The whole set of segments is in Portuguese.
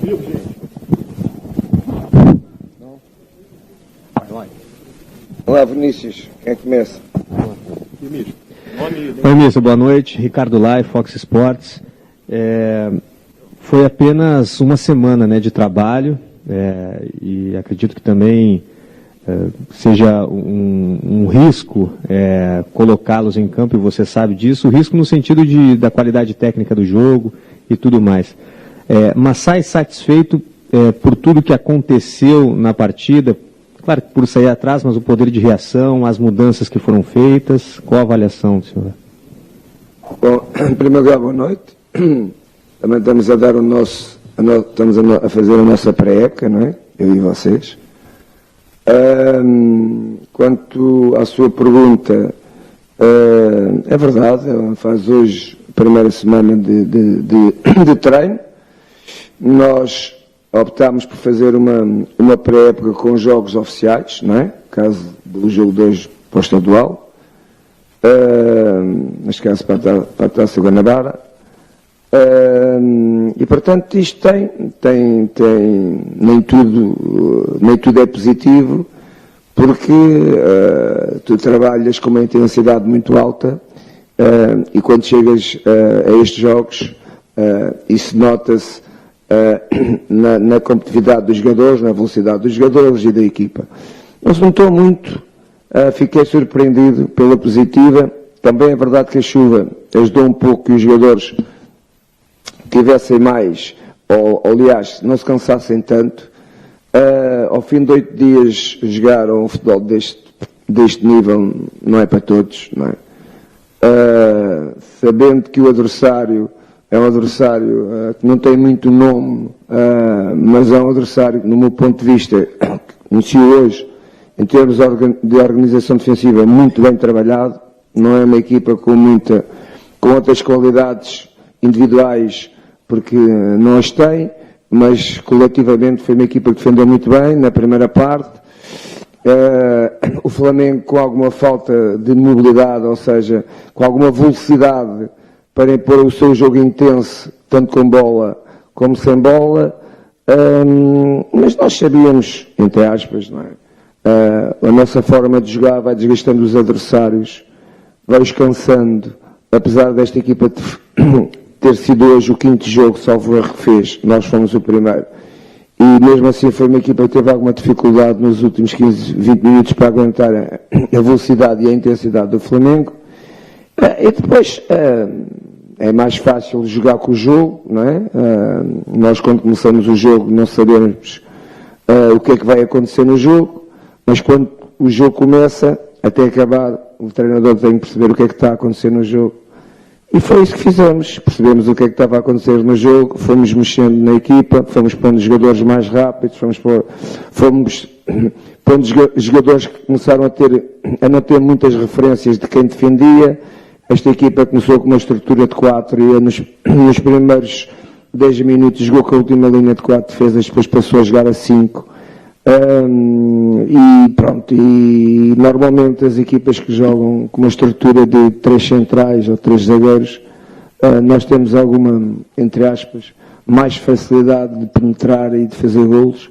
vivo, gente? Não? Vai. Olá, Vinícius. Quem é que começa? Vinícius. Oi, Mício, boa noite. Ricardo Lai, Fox Sports. Foi apenas uma semana, né, de trabalho e acredito que também seja um risco colocá-los em campo, e você sabe disso, o risco no sentido da qualidade técnica do jogo e tudo mais. Mas sai satisfeito por tudo que aconteceu na partida, claro que por sair atrás, mas o poder de reação, as mudanças que foram feitas, qual a avaliação do senhor? Bom, em primeiro lugar, boa noite. Também estamos a dar estamos a fazer a nossa pré-época, não é? Eu e vocês. Quanto à sua pergunta, é verdade, ela faz hoje a primeira semana de treino. Nós optámos por fazer uma pré-época com jogos oficiais, não é? Caso do jogo de hoje para o estadual, neste caso para a Taça Guanabara. E portanto isto tem nem tudo é positivo, porque tu trabalhas com uma intensidade muito alta e quando chegas a estes jogos isso nota-se na competitividade dos jogadores, na velocidade dos jogadores e da equipa. Não se notou muito, fiquei surpreendido pela positiva. Também é verdade que a chuva ajudou um pouco que os jogadores tivessem mais, ou aliás, não se cansassem tanto. Ao fim de 8 dias jogar um futebol deste nível não é para todos, não é? Sabendo que o adversário é um adversário que não tem muito nome, mas é um adversário que, no meu ponto de vista, que iniciou hoje, em termos de organização defensiva, muito bem trabalhado. Não é uma equipa com outras qualidades individuais, porque não as tem, mas coletivamente foi uma equipa que defendeu muito bem na primeira parte. O Flamengo com alguma falta de mobilidade, ou seja, com alguma velocidade para impor o seu jogo intenso, tanto com bola como sem bola, mas nós sabíamos, entre aspas, não é? A nossa forma de jogar vai desgastando os adversários, vai-os cansando, apesar desta equipa ter sido hoje o 5º jogo, salvo erro que fez, nós fomos o primeiro. E mesmo assim foi uma equipa que teve alguma dificuldade nos últimos 15, 20 minutos para aguentar a velocidade e a intensidade do Flamengo. E depois é mais fácil jogar com o jogo, não é? Nós quando começamos o jogo não sabemos o que é que vai acontecer no jogo, mas quando o jogo começa, até acabar, o treinador tem que perceber o que é que está a acontecer no jogo. E foi isso que fizemos, percebemos o que é que estava a acontecer no jogo, fomos mexendo na equipa, fomos pondo jogadores mais rápidos, fomos pondo jogadores que começaram a não ter muitas referências de quem defendia. Esta equipa começou com uma estrutura de 4 e nos primeiros 10 minutos jogou com a última linha de 4 defesas, depois passou a jogar a 5. E pronto, e normalmente as equipas que jogam com uma estrutura de 3 centrais ou 3 zagueiros, nós temos alguma, entre aspas, mais facilidade de penetrar e de fazer golos.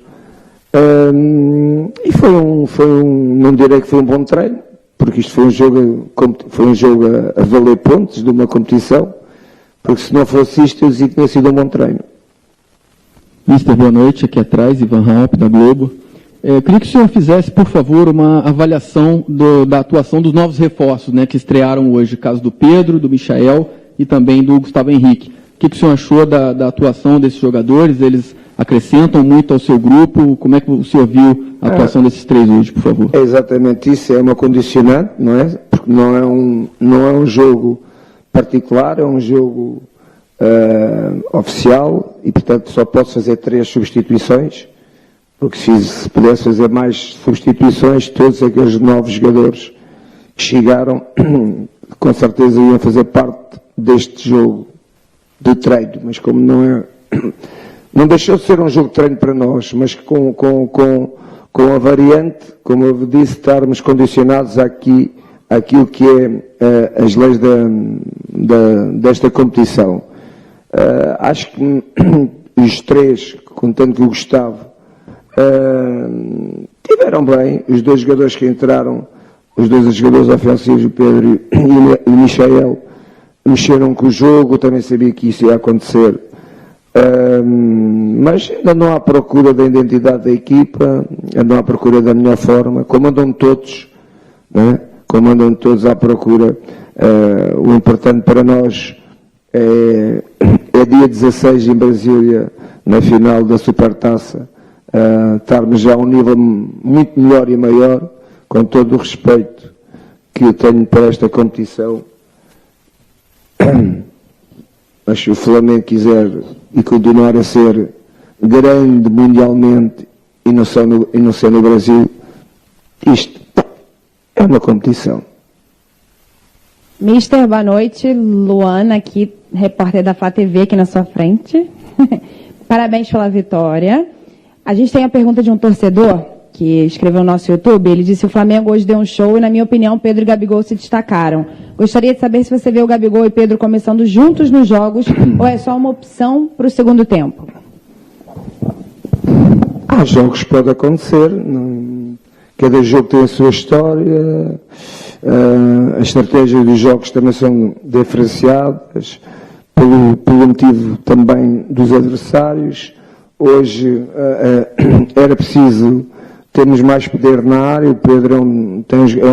E não direi que foi um bom treino, porque isto foi um jogo a valer pontos de uma competição, porque se não fosse isto eu dizia que tinha sido um bom treino. Mister, boa noite, aqui atrás, Ivan Halp, da Globo. Queria que o senhor fizesse, por favor, uma avaliação da atuação dos novos reforços, né, que estrearam hoje, caso do Pedro, do Michael e também do Gustavo Henrique. O que o senhor achou da atuação desses jogadores? Eles acrescentam muito ao seu grupo? Como é que o senhor viu a atuação desses 3 hoje, por favor? É exatamente isso, é uma condicionante, não é? Porque não é um jogo particular, é um jogo oficial e, portanto, só posso fazer 3 substituições. Porque se pudesse fazer mais substituições, todos aqueles novos jogadores que chegaram, com certeza iam fazer parte deste jogo de treino, mas como não deixou de ser um jogo de treino para nós, mas com a variante, como eu disse, estarmos condicionados àquilo que é as leis desta competição. Acho que os 3 contando com o Gustavo, tiveram bem. Os dois jogadores que entraram, os dois jogadores ofensivos, o Pedro e o Michael, mexeram com o jogo. Também sabia que isso ia acontecer. Mas ainda não há procura da identidade da equipa, andam à procura da melhor forma, como andam todos, né? Como andam todos à procura. O importante para nós é dia 16 em Brasília, na final da Supertaça, estarmos já a um nível muito melhor e maior, com todo o respeito que eu tenho para esta competição. Mas se o Flamengo quiser e continuar a ser grande mundialmente e não só no Brasil, isto é uma competição. Mister, boa noite. Luana aqui, repórter da Flá TV, aqui na sua frente. Parabéns pela vitória. A gente tem a pergunta de um torcedor que escreveu no nosso YouTube. Ele disse: o Flamengo hoje deu um show e, na minha opinião, Pedro e Gabigol se destacaram. Gostaria de saber se você vê o Gabigol e Pedro começando juntos nos jogos ou é só uma opção para o segundo tempo. Jogos pode acontecer. Cada jogo tem a sua história. As estratégias dos jogos também são diferenciadas pelo motivo também dos adversários. Hoje era preciso termos mais poder na área. O Pedro é um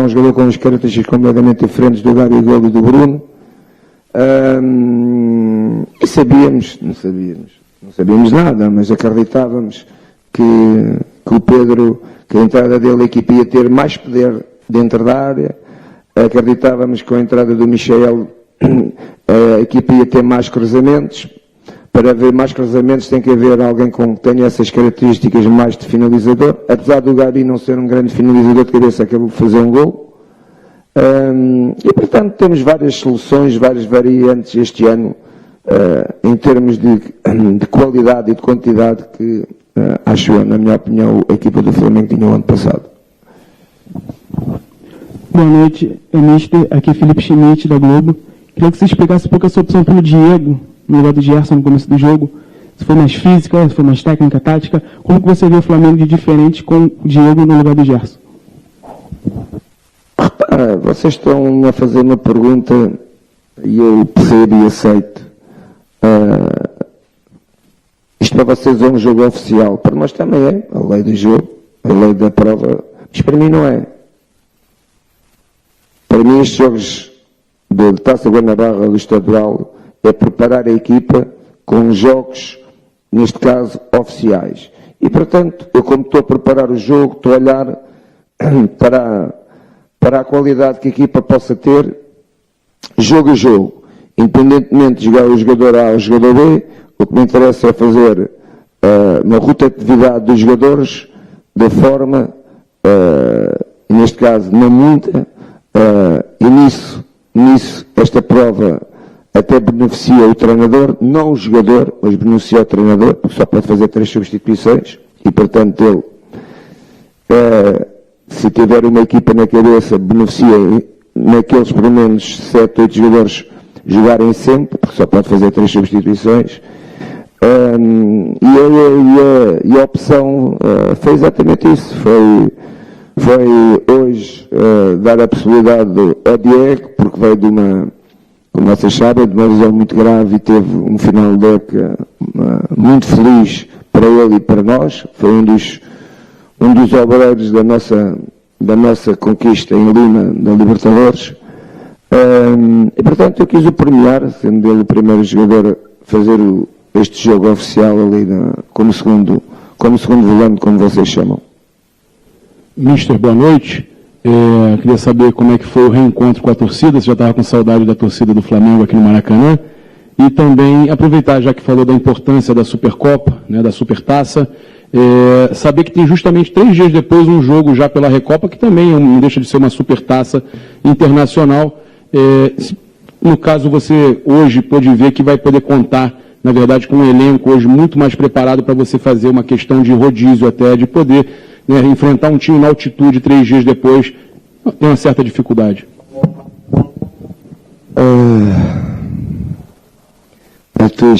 jogador com as características completamente diferentes do Gabigol e do Bruno. E não sabíamos nada, mas acreditávamos que o Pedro, que a entrada dele, a equipe ia ter mais poder dentro da área. Acreditávamos que com a entrada do Michael a equipe ia ter mais cruzamentos. Para haver mais cruzamentos tem que haver alguém que tenha essas características mais de finalizador. Apesar do Gabi não ser um grande finalizador de cabeça, acabou de fazer um gol. E portanto temos várias soluções, várias variantes este ano, em termos de qualidade e de quantidade que acho eu, na minha opinião, a equipa do Flamengo tinha o ano passado. Boa noite, Mister. Aqui é Felipe Schmidt, da Globo. Queria que você explicasse um pouco a sua opção pelo Diego, no lugar do Gerson no começo do jogo. Se foi mais física, se foi mais técnica, tática. Como que você vê o Flamengo de diferente com o Diego no lugar do Gerson? Vocês estão a fazer uma pergunta e eu percebo e aceito. Isto para vocês é um jogo oficial. Para nós também é. A lei do jogo, a lei da prova. Mas para mim não é. Para mim estes jogos de Taça Guanabara do Estadual é preparar a equipa com jogos, neste caso, oficiais. E, portanto, eu como estou a preparar o jogo, estou a olhar para a qualidade que a equipa possa ter, jogo a jogo. Independentemente de jogar o jogador A ou o jogador B, o que me interessa é fazer uma rotatividade dos jogadores da forma, neste caso, não muita, e nisso esta prova até beneficia o treinador, não o jogador, mas beneficia o treinador, porque só pode fazer 3 substituições, e portanto ele, se tiver uma equipa na cabeça, beneficia naqueles pelo menos 7, 8 jogadores jogarem sempre, porque só pode fazer 3 substituições. E a opção foi exatamente isso, foi hoje dar a possibilidade ao Diego, porque veio de uma, como vocês sabem, de uma lesão muito grave e teve um final de época muito feliz para ele e para nós. Foi um dos obreiros da nossa conquista em Lima, da Libertadores. E portanto eu quis o premiar, sendo ele o primeiro jogador a fazer este jogo oficial ali como segundo volante, como vocês chamam. Mister, boa noite. Queria saber como é que foi o reencontro com a torcida, você já estava com saudade da torcida do Flamengo aqui no Maracanã, e também aproveitar, já que falou da importância da Supercopa, né, da Supertaça, saber que tem justamente 3 dias depois um jogo já pela Recopa, que também não deixa de ser uma Supertaça internacional. No caso, você hoje pôde ver que vai poder contar, na verdade, com um elenco hoje muito mais preparado para você fazer uma questão de rodízio até, de poder, né, enfrentar um time na altitude 3 dias depois, tem uma certa dificuldade.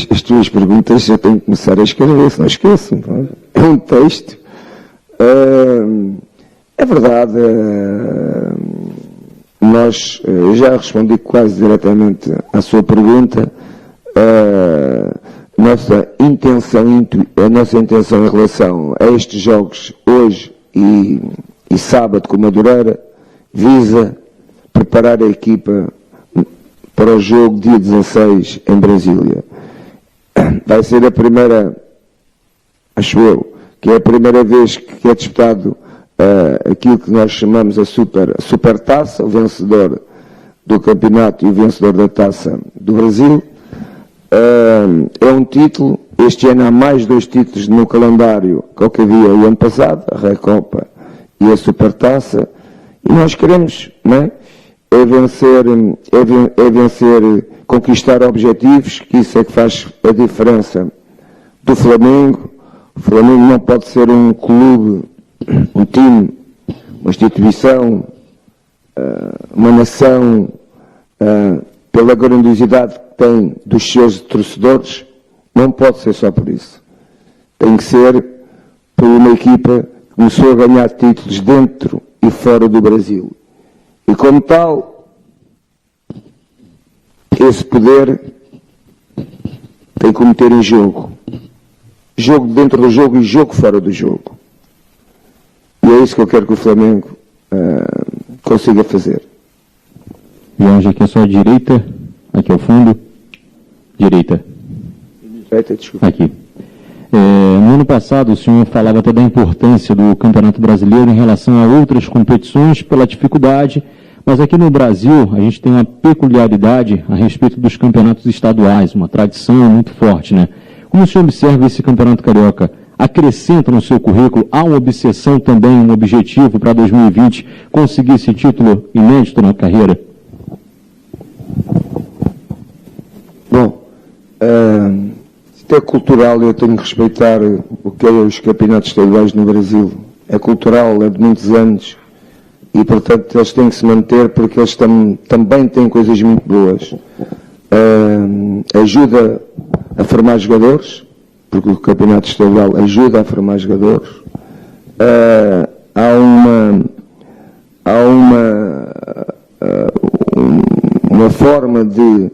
as tuas perguntas eu tenho que começar a escrever, se não esqueço. É um texto. É verdade, eu já respondi quase diretamente à sua pergunta. A nossa intenção em relação a estes jogos hoje e sábado com Madureira visa preparar a equipa para o jogo dia 16 em Brasília. Vai ser a primeira, acho eu, que é a primeira vez que é disputado aquilo que nós chamamos a super taça, o vencedor do campeonato e o vencedor da taça do Brasil. É um título, este ano há mais 2 títulos no calendário que o que havia o ano passado, a Recopa e a Supertaça, e nós queremos, não é? Vencer, conquistar objetivos, que isso é que faz a diferença do Flamengo. O Flamengo não pode ser um clube, um time, uma instituição, uma nação, pela grandiosidade que tem dos seus torcedores, não pode ser só por isso. Tem que ser por uma equipa que começou a ganhar títulos dentro e fora do Brasil. E como tal, esse poder tem que meter em jogo. Jogo dentro do jogo e jogo fora do jogo. E é isso que eu quero que o Flamengo consiga fazer. E onde aqui é só a direita, aqui ao fundo, direita. Direita, desculpa. Aqui. No ano passado, o senhor falava até da importância do Campeonato Brasileiro em relação a outras competições pela dificuldade, mas aqui no Brasil a gente tem uma peculiaridade a respeito dos campeonatos estaduais, uma tradição muito forte, né? Como o senhor observa esse Campeonato Carioca? Acrescenta no seu currículo, há uma obsessão também, um objetivo para 2020, conseguir esse título inédito na carreira? Bom, se é cultural, eu tenho que respeitar o que é os campeonatos estaduais no Brasil. É cultural, é de muitos anos, e portanto eles têm que se manter porque eles também têm coisas muito boas. Ajuda a formar jogadores, porque o campeonato estadual ajuda a formar jogadores. Há uma forma de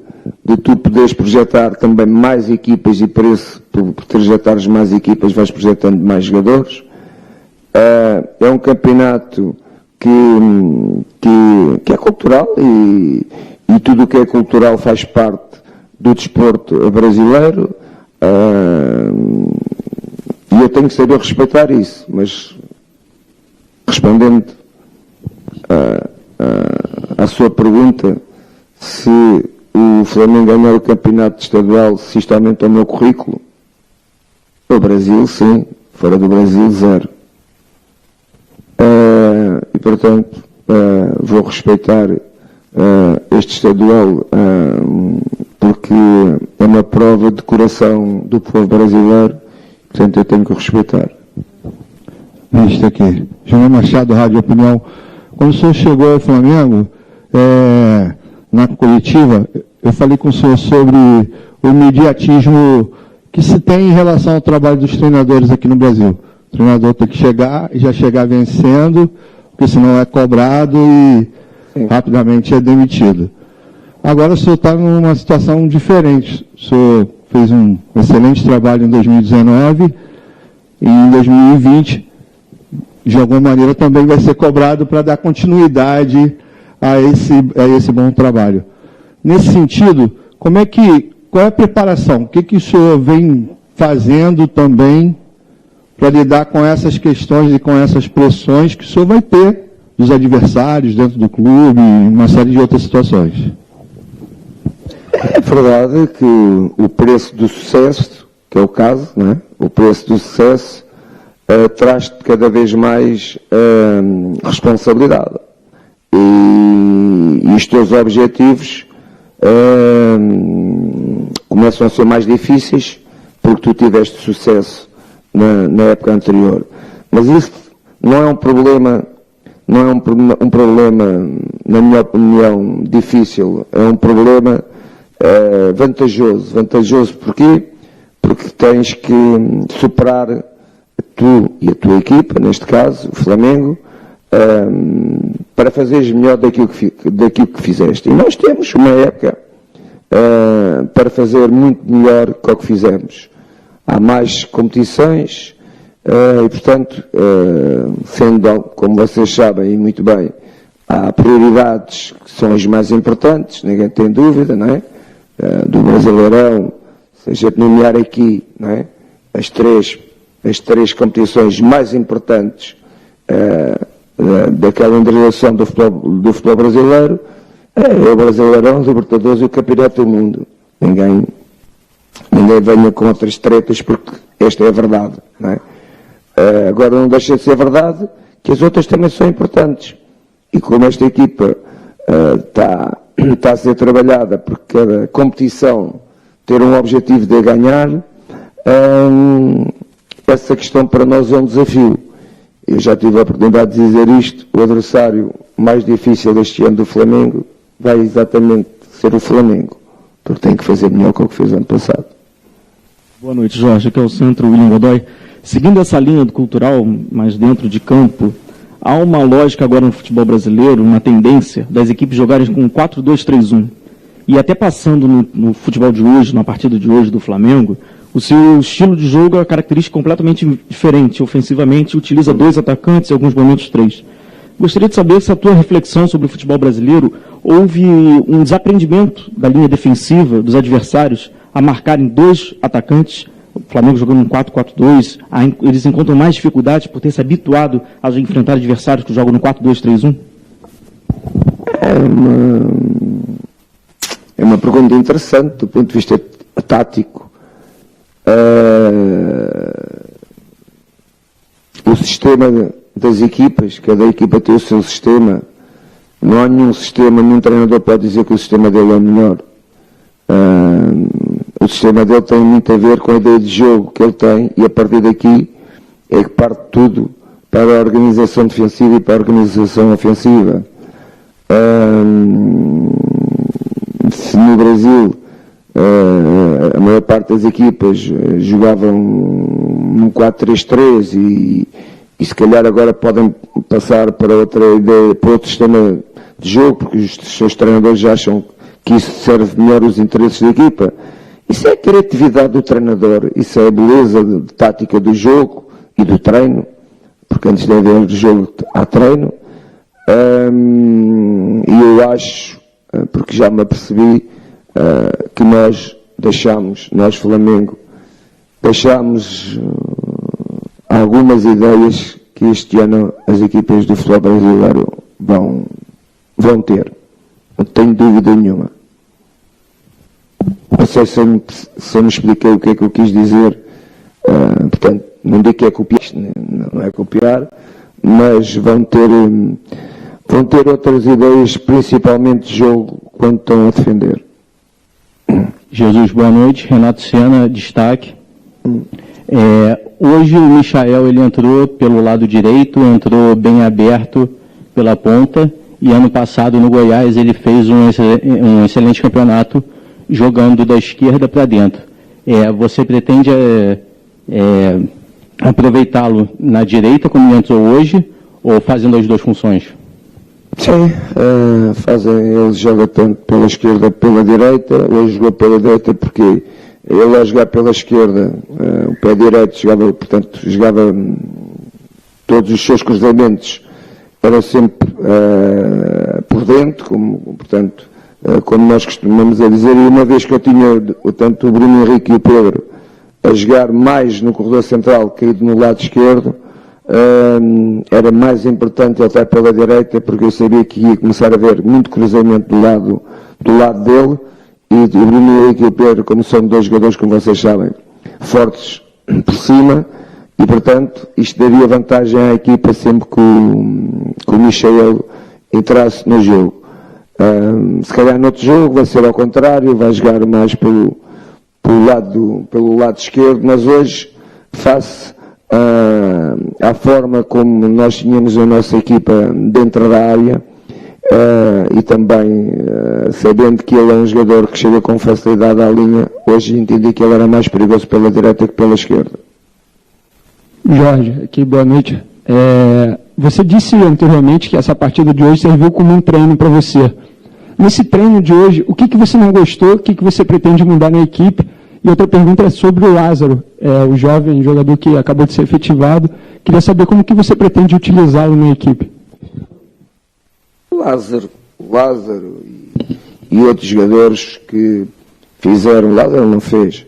tu poderes projetar também mais equipas, e por isso, por projetares mais equipas, vais projetando mais jogadores. É um campeonato que é cultural, e tudo o que é cultural faz parte do desporto brasileiro, e eu tenho que saber respeitar isso, mas respondendo à sua pergunta, se o Flamengo ganhar o campeonato estadual, se isto aumenta o meu currículo, no Brasil sim, fora do Brasil zero. E portanto vou respeitar este estadual, porque é uma prova de coração do povo brasileiro, portanto eu tenho que respeitar. Isto aqui, João Machado, Rádio Opinião. Quando o senhor chegou ao Flamengo, na coletiva, eu falei com o senhor sobre o imediatismo que se tem em relação ao trabalho dos treinadores aqui no Brasil. O treinador tem que chegar e já chegar vencendo, porque senão é cobrado e rapidamente é demitido. Agora o senhor está numa situação diferente. O senhor fez um excelente trabalho em 2019 e em 2020, de alguma maneira, também vai ser cobrado para dar continuidade a esse bom trabalho. Nesse sentido, qual é a preparação? O que o senhor vem fazendo também para lidar com essas questões e com essas pressões que o senhor vai ter dos adversários dentro do clube e uma série de outras situações? É verdade que o preço do sucesso, que é o caso, não é? O preço do sucesso traz-te cada vez mais responsabilidade. E os teus objetivos começam a ser mais difíceis porque tu tiveste sucesso na época anterior. Mas isso não é um problema, na minha opinião, difícil. É um problema vantajoso. Vantajoso porquê? Porque tens que superar tu e a tua equipa, neste caso, o Flamengo, para fazeres melhor daquilo que fizeste. E nós temos uma época para fazer muito melhor que o que fizemos. Há mais competições e, portanto, sendo, como vocês sabem e muito bem, há prioridades que são as mais importantes, ninguém tem dúvida, não é? Do Brasileirão, se a gente nomear aqui, não é? As três competições mais importantes daquela indregação do futebol brasileiro, é o Brasileirão, o Libertadores e o Campeonato do Mundo. Ninguém venha com outras tretas, porque esta é a verdade, não é? Agora não deixa de ser verdade que as outras também são importantes. E como esta equipa está a ser trabalhada por cada competição ter um objetivo de ganhar, essa questão para nós é um desafio. Eu já tive a oportunidade de dizer isto, o adversário mais difícil deste ano do Flamengo vai exatamente ser o Flamengo, porque tem que fazer melhor que o que fez ano passado. Boa noite, Jorge. Aqui é o Centro William Godoy. Seguindo essa linha do cultural, mas dentro de campo, há uma lógica agora no futebol brasileiro, uma tendência das equipes jogarem com 4-2-3-1. E até passando no futebol de hoje, na partida de hoje do Flamengo, o seu estilo de jogo é uma característica completamente diferente. Ofensivamente, utiliza 2 atacantes e em alguns momentos 3. Gostaria de saber se a tua reflexão sobre o futebol brasileiro houve um desaprendimento da linha defensiva dos adversários a marcarem 2 atacantes, o Flamengo jogando um 4-4-2, eles encontram mais dificuldades por ter se habituado a enfrentar adversários que jogam no 4-2-3-1? É uma pergunta interessante do ponto de vista tático. O sistema das equipas, cada equipa tem o seu sistema. Não há nenhum sistema, nenhum treinador pode dizer que o sistema dele é melhor. O sistema dele tem muito a ver com a ideia de jogo que ele tem, e a partir daqui é que parte tudo para a organização defensiva e para a organização ofensiva. Se no Brasil a maior parte das equipas jogavam um 4-3-3 e se calhar agora podem passar para outra ideia, para outro sistema de jogo, porque os seus treinadores já acham que isso serve melhor os interesses da equipa. Isso é a criatividade do treinador, isso é a beleza de tática do jogo e do treino, porque antes de haver jogo há treino. E eu acho, porque já me apercebi, que nós Flamengo, deixámos algumas ideias que este ano as equipas do futebol brasileiro vão ter. Não tenho dúvida nenhuma. Não sei se eu me expliquei o que é que eu quis dizer. Portanto, não digo que é copiar, não é copiar, mas vão ter outras ideias, principalmente de jogo, quando estão a defender. Jesus, boa noite. Renato Sena, destaque. Hoje o Michael ele entrou pelo lado direito, entrou bem aberto pela ponta, e ano passado no Goiás ele fez um excelente campeonato jogando da esquerda para dentro. Você pretende aproveitá-lo na direita, como ele entrou hoje, ou fazendo as 2 funções? Sim, ele joga tanto pela esquerda pela direita. Hoje jogou pela direita porque ele a jogar pela esquerda, o pé direito jogava todos os seus cruzamentos, era sempre por dentro, como nós costumamos a dizer, e uma vez que eu tinha tanto o Bruno Henrique e o Pedro a jogar mais no corredor central, caído no lado esquerdo, era mais importante ele estar pela direita, porque eu sabia que ia começar a haver muito cruzamento do lado dele, e o Bruno Henrique e o Pedro, como são 2 jogadores, como vocês sabem, fortes por cima, e portanto isto daria vantagem à equipa sempre que o Michael entrasse no jogo. Se calhar no outro jogo vai ser ao contrário, vai jogar mais pelo lado esquerdo, mas hoje, face à forma como nós tínhamos a nossa equipa dentro da área, e também sabendo que ele é um jogador que chega com facilidade à linha, hoje entendi que ele era mais perigoso pela direita que pela esquerda. Jorge, aqui, boa noite. Você disse anteriormente que essa partida de hoje serviu como um treino para você. Nesse treino de hoje, o que você não gostou, o que você pretende mudar na equipe? E outra pergunta é sobre o Lázaro, o jovem jogador que acabou de ser efetivado. Queria saber como que você pretende utilizá-lo na equipe. Lázaro e outros jogadores que fizeram, Lázaro não fez,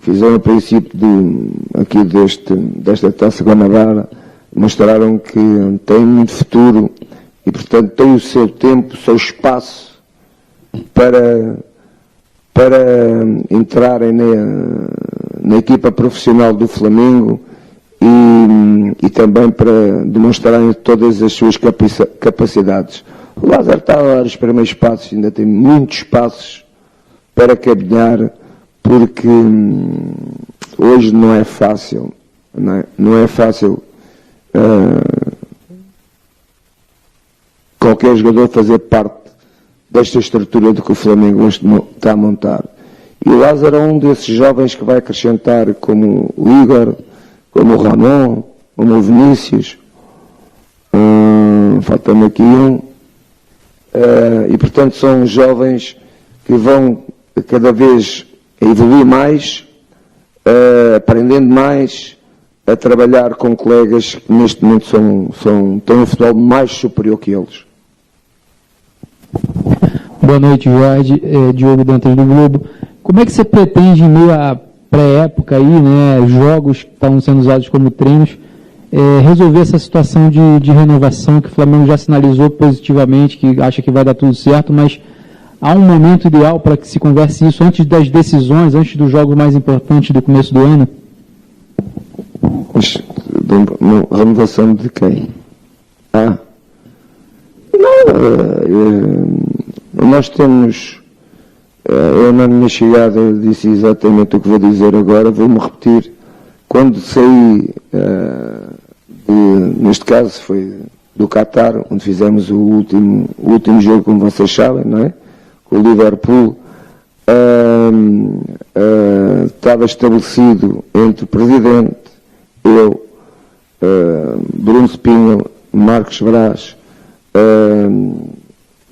fizeram o princípio desta Taça Guanabara, mostraram que tem muito futuro e, portanto, tem o seu tempo, o seu espaço para entrarem na equipa profissional do Flamengo e também para demonstrarem todas as suas capacidades. O Lázaro está a dar os primeiros passos, ainda tem muitos passos para caminhar, porque hoje não é fácil, não é fácil qualquer jogador fazer parte desta estrutura de que o Flamengo está a montar. E o Lázaro é um desses jovens que vai acrescentar, como o Igor, como o Ramon, como o Vinícius, falta-me aqui um, e portanto são jovens que vão cada vez evoluir mais, aprendendo mais, a trabalhar com colegas que neste momento têm um futebol mais superior que eles. Boa noite, Jorge. Diogo Dantas do Globo. Como é que você pretende, em meio à pré-época aí, né, jogos que estão sendo usados como treinos, resolver essa situação de renovação que o Flamengo já sinalizou positivamente, que acha que vai dar tudo certo, mas há um momento ideal para que se converse isso antes das decisões, antes dos jogos mais importantes do começo do ano? Renovação de quem? Nós temos, eu na minha chegada disse exatamente o que vou dizer agora, vou-me repetir. Quando saí, neste caso foi do Qatar, onde fizemos o último jogo, como vocês sabem, não é? Com o Liverpool, estava estabelecido entre o Presidente, eu, Bruno Spinel, Marcos Braz,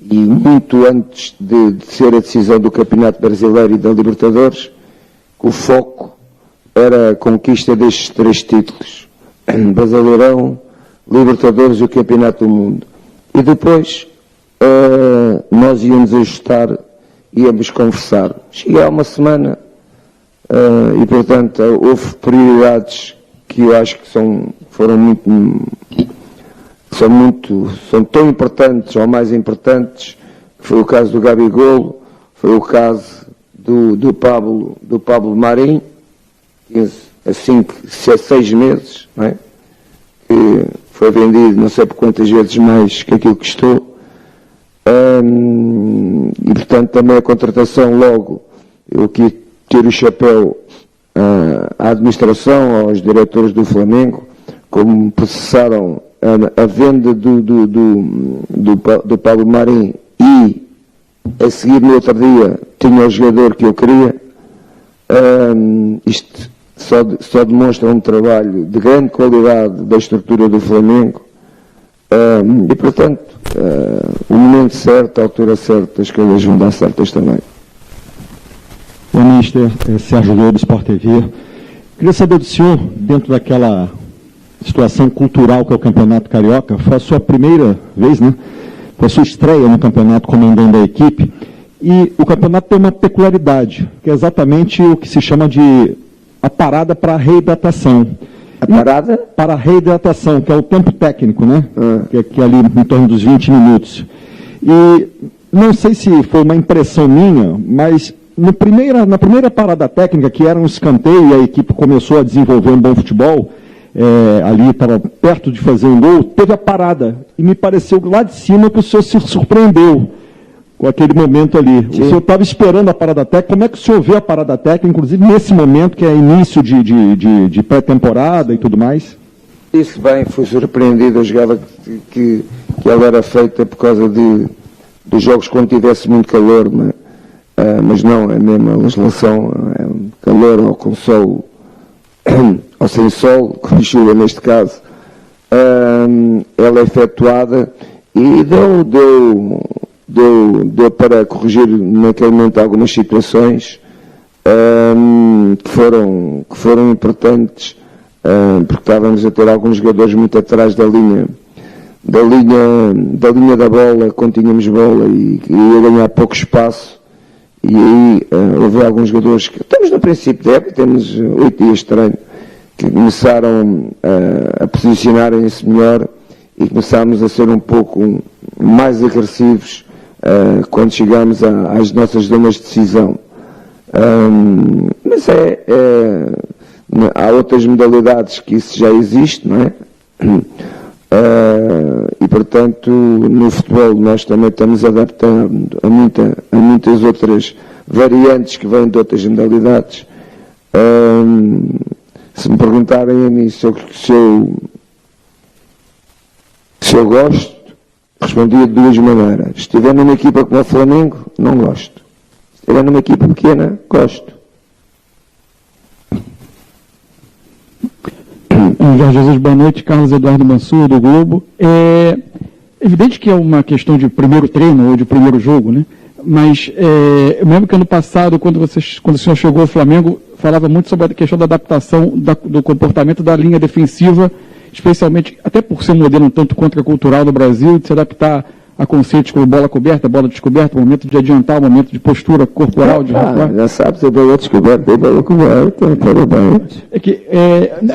e muito antes de ser a decisão do Campeonato Brasileiro e da Libertadores, que o foco era a conquista destes 3 títulos, Brasileirão, Libertadores e o Campeonato do Mundo. E depois nós íamos ajustar, íamos conversar. Cheguei há uma semana e, portanto, houve prioridades que eu acho que são tão importantes ou mais importantes, que foi o caso do Gabigol, foi o caso do Pablo Marim, há 6 meses, não é? Que foi vendido não sei por quantas vezes mais que aquilo que custou, e portanto também a contratação logo, eu aqui tiro o chapéu à administração, aos diretores do Flamengo, como processaram a venda do Pablo Marim e a seguir no outro dia tinha o jogador que eu queria. Isto só demonstra um trabalho de grande qualidade da estrutura do Flamengo e portanto o momento certo, a altura certa, as coisas vão dar certas também. Bom, Mister Sérgio Lobo, Sport TV. Queria saber do senhor, dentro daquela situação cultural que é o Campeonato Carioca, foi a sua primeira vez, né? Foi a sua estreia no campeonato comandando a equipe, e o campeonato tem uma peculiaridade, que é exatamente o que se chama de a parada para a reidratação. A parada? Para a reidratação, que é o tempo técnico, né? Que é ali em torno dos 20 minutos. E não sei se foi uma impressão minha, mas na primeira parada técnica, que era um escanteio e a equipe começou a desenvolver um bom futebol, ali estava perto de fazer um gol, teve a parada. E me pareceu lá de cima que o senhor se surpreendeu com aquele momento ali. Sim. O senhor estava esperando a parada técnica. Como é que o senhor vê a parada técnica, inclusive nesse momento, que é início de pré-temporada e tudo mais? Isso bem, fui surpreendido. Eu jogava que ela era feita por causa de dos jogos quando tivesse muito calor, mas não, é mesmo a legislação, é calor ou com sol, ou sem sol, com chuva neste caso, ela é efetuada e deu para corrigir naquele momento algumas situações que foram importantes, porque estávamos a ter alguns jogadores muito atrás da linha da bola, quando tínhamos bola e ia ganhar pouco espaço, e aí houve alguns jogadores que estamos no princípio da época, temos 8 dias de treino, que começaram a posicionarem-se melhor e começámos a ser um pouco mais agressivos quando chegámos às nossas zonas de decisão. Mas há outras modalidades que isso já existe, não é? E portanto no futebol nós também estamos adaptando a muitas outras variantes que vêm de outras modalidades. Se me perguntarem a mim se eu gosto, respondi de duas maneiras. Se estiver numa equipa como o Flamengo, não gosto. Se estiver numa equipa pequena, gosto. Jorge Jesus, boa noite. Carlos Eduardo Mansur, do Globo. É evidente que é uma questão de primeiro treino ou de primeiro jogo, né? Mas eu lembro que ano passado, quando o senhor chegou ao Flamengo, falava muito sobre a questão da adaptação do comportamento da linha defensiva, especialmente, até por ser um modelo um tanto contracultural do Brasil, de se adaptar a conceitos como bola coberta, bola descoberta, momento de adiantar, momento de postura corporal, de recuar. Já sabe, você bola descoberta, bola coberta, parabéns.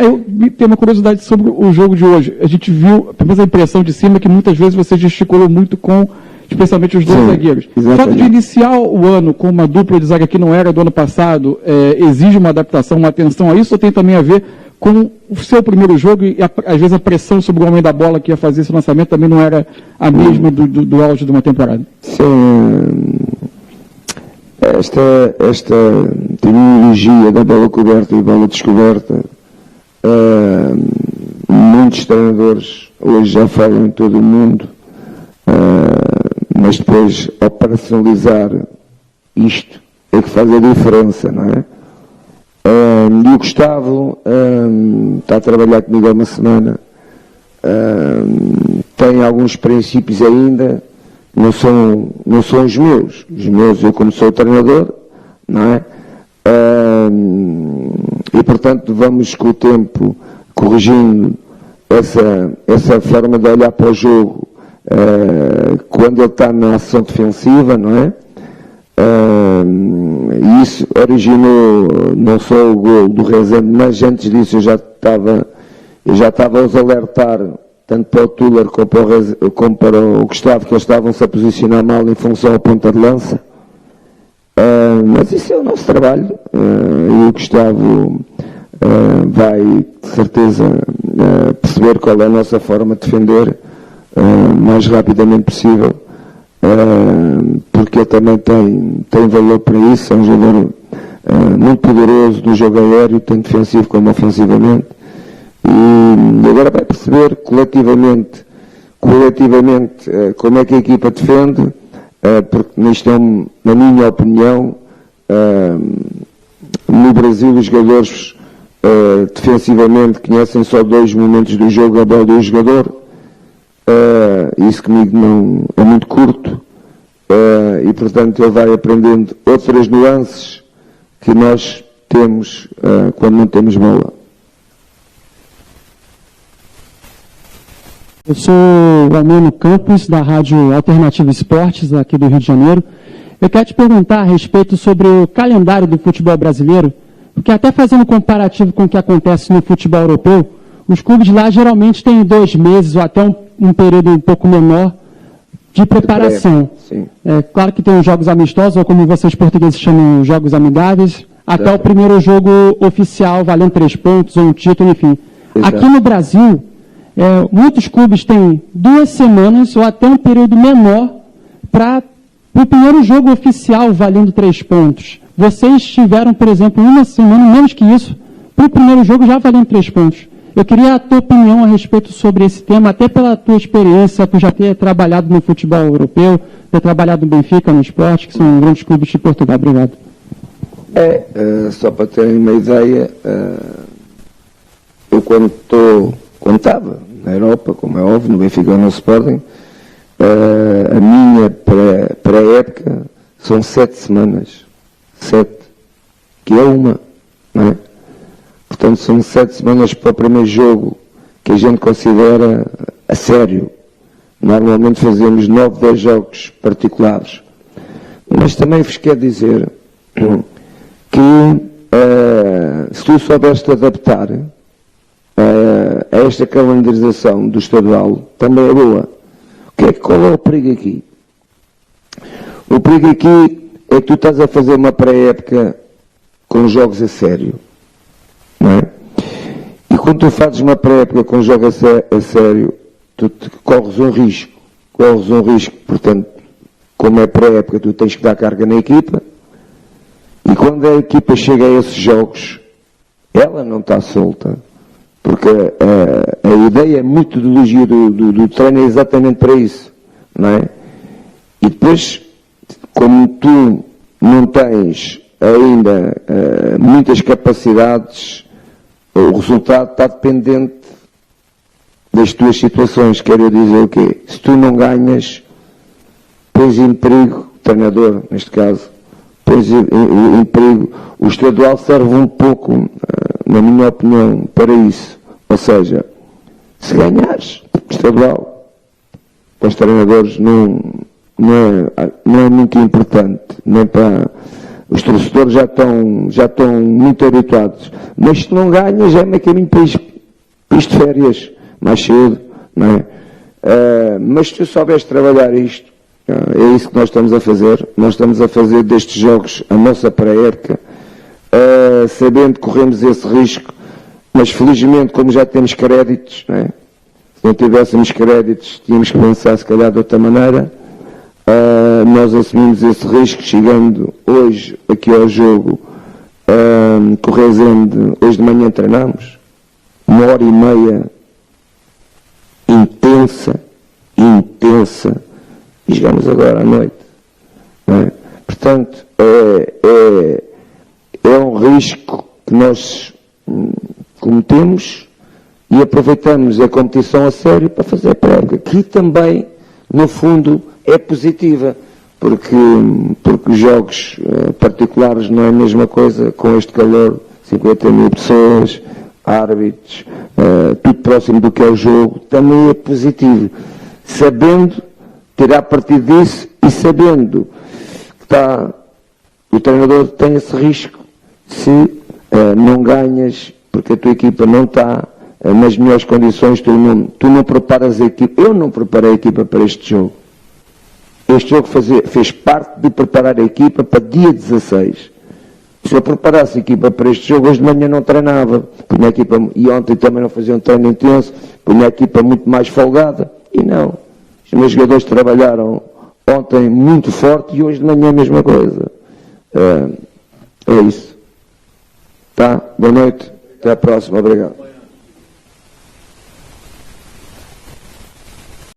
Eu tenho uma curiosidade sobre o jogo de hoje. A gente viu, pelo menos a impressão de cima, que muitas vezes você gesticulou muito com, especialmente os dois zagueiros. O fato de iniciar o ano com uma dupla de zaga que não era do ano passado, exige uma adaptação, uma atenção a isso, ou tem também a ver com o seu primeiro jogo e às vezes a pressão sobre o homem da bola que ia fazer esse lançamento também não era a mesma do auge de uma temporada? Sim. Esta terminologia da bola coberta e bola descoberta, muitos treinadores hoje já falam em todo o mundo, mas depois operacionalizar isto é que faz a diferença, não é? E o Gustavo está a trabalhar comigo há uma semana, tem alguns princípios ainda, não são os meus, eu como sou treinador, não é? E portanto vamos com o tempo corrigindo essa forma de olhar para o jogo quando ele está na ação defensiva, não é? E isso originou não só o gol do Rezende, mas antes disso eu já estava a os alertar, tanto para o Tuller como para o Gustavo, que eles estavam-se a posicionar mal em função à ponta de lança. Mas isso é o nosso trabalho, e o Gustavo vai, de certeza, perceber qual é a nossa forma de defender o mais rapidamente possível. Porque ele também tem valor para isso, é um jogador muito poderoso do jogo aéreo, tanto defensivo como ofensivamente, e agora vai perceber coletivamente como é que a equipa defende, porque nisto é, na minha opinião, no Brasil os jogadores defensivamente conhecem só 2 momentos do jogo, a bola do jogador. Isso comigo não é muito curto, e portanto ele vai aprendendo outras nuances que nós temos quando não temos bola. Eu sou o Almeno Campos, da Rádio Alternativa Esportes, aqui do Rio de Janeiro. Eu quero te perguntar a respeito sobre o calendário do futebol brasileiro, porque até fazendo comparativo com o que acontece no futebol europeu, os clubes lá geralmente têm 2 meses ou até um período um pouco menor de preparação. É claro que tem os jogos amistosos, ou como vocês portugueses chamam, jogos amigáveis, até o primeiro jogo oficial, valendo 3 pontos ou um título, enfim. Exato. Aqui no Brasil, muitos clubes têm 2 semanas ou até um período menor para o primeiro jogo oficial, valendo 3 pontos. Vocês tiveram, por exemplo, 1 semana, menos que isso, para o primeiro jogo já valendo 3 pontos. Eu queria a tua opinião a respeito sobre esse tema, até pela tua experiência, tu já ter trabalhado no futebol europeu, ter trabalhado no Benfica, no Sport, que são grandes clubes de Portugal. Obrigado. Só para terem uma ideia, eu quando estava na Europa, como é óbvio, no Benfica ou no Sporting, a minha pré-época são 7 semanas. 7, que é uma, não é? Portanto, são 7 semanas para o primeiro jogo, que a gente considera a sério. Normalmente fazemos 9, 10 jogos particulares. Mas também vos quero dizer que se tu souberes te adaptar a esta calendarização do estadual, também é boa. Qual é o perigo aqui? O perigo aqui é que tu estás a fazer uma pré-época com jogos a sério. Não é? E quando tu fazes uma pré-época com jogos a sério, tu corres um risco. Portanto, como é pré-época, tu tens que dar carga na equipa. E quando a equipa chega a esses jogos, ela não está solta. Porque a ideia, a metodologia do treino é exatamente para isso. Não é? E depois, como tu não tens ainda muitas capacidades, o resultado está dependente das tuas situações. Quero dizer o quê? Se tu não ganhas, pões em perigo, o treinador, neste caso, pões em perigo. O estadual serve um pouco, na minha opinião, para isso. Ou seja, se ganhares, estadual, para os treinadores não é muito importante, nem para os torcedores já estão muito habituados. Mas se não ganhas, é meio caminho para ir de férias, mais cedo, não é? Mas se tu souberes trabalhar isto, é isso que nós estamos a fazer. Nós estamos a fazer destes jogos a nossa pré-época, sabendo que corremos esse risco, mas felizmente, como já temos créditos, não é? Se não tivéssemos créditos, tínhamos que pensar se calhar de outra maneira. Nós assumimos esse risco, chegando hoje aqui ao jogo, com o Rezende, hoje de manhã treinamos, 1h30 intensa, e jogamos agora à noite. Não é? Portanto, é um risco que nós cometemos e aproveitamos a competição a sério para fazer a pré-época, que também, no fundo, é positiva, porque os jogos particulares não é a mesma coisa, com este calor, 50 mil pessoas, árbitros, tudo próximo do que é o jogo, também é positivo. Sabendo tirar partido disso e sabendo que o treinador tem esse risco se não ganhas, porque a tua equipa não está nas melhores condições, tu não preparas a equipa. Eu não preparei a equipa para este jogo. Este jogo fez parte de preparar a equipa para dia 16. Se eu preparasse a equipa para este jogo, hoje de manhã não treinava. Punha a equipa, e ontem também não fazia um treino intenso, punha a equipa muito mais folgada. E não. Os meus jogadores trabalharam ontem muito forte e hoje de manhã a mesma coisa. É isso. Tá? Boa noite. Até a próxima. Obrigado.